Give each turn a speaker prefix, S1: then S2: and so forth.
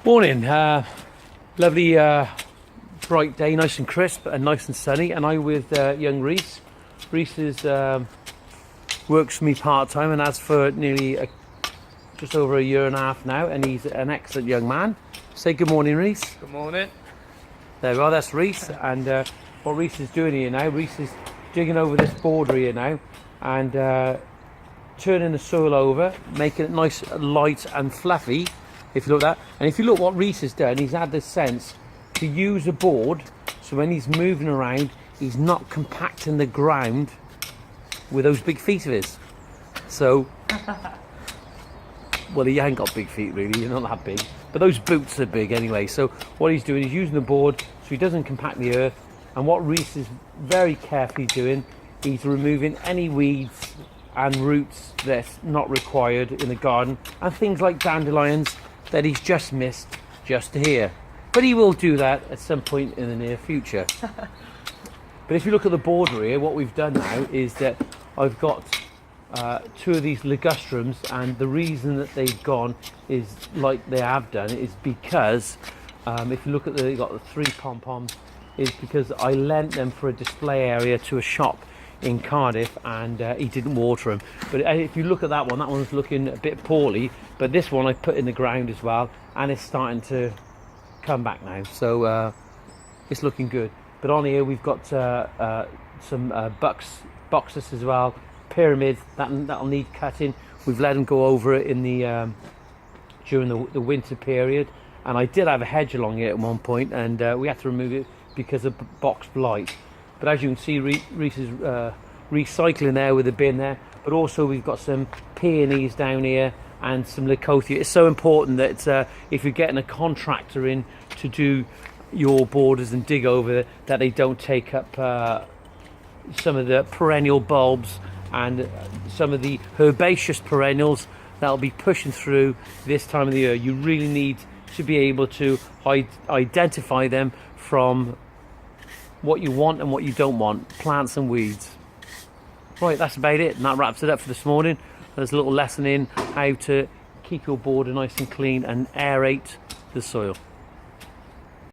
S1: Morning, lovely bright day, nice and crisp and nice and sunny, and I'm with young Reese. Reese works for me part-time and has for nearly just over a year and a half now, and he's an excellent young man. Say good morning, Reese.
S2: Good morning.
S1: There we are, that's Reese, and what Reese is doing here now, Reese is digging over this border here now and turning the soil over, making it nice, light and fluffy. If you look at that, and if you look what Reese has done, he's had the sense to use a board, so when he's moving around, he's not compacting the ground with those big feet of his. So, well, he ain't got big feet really, he's not that big, but those boots are big anyway. So what he's doing is using the board so he doesn't compact the earth, and what Reese is very carefully doing, he's removing any weeds and roots that's not required in the garden, and things like dandelions that he's just missed just here. But he will do that at some point in the near future. But if you look at the border here, what we've done now is that I've got two of these ligustrums, and the reason that they've gone is like they have done is because if you look at you've got the three pom-poms, is because I lent them for a display area to a shop in Cardiff, and he didn't water them. But if you look at that one's looking a bit poorly, but this one I put in the ground as well, and it's starting to come back now, so it's looking good. But on here we've got some boxes as well, pyramids that'll need cutting. We've let them go over it in the during the winter period, and I did have a hedge along here at one point, and we had to remove it because of box blight. But as you can see, Reese is recycling there with a bin there, but also we've got some peonies down here and some lycothea. It's so important that if you're getting a contractor in to do your borders and dig over, that they don't take up some of the perennial bulbs and some of the herbaceous perennials that'll be pushing through this time of the year. You really need to be able to identify them from what you want and what you don't want, plants and weeds. Right, that's about it, and that wraps it up for this morning. There's a little lesson in how to keep your border nice and clean and aerate the soil.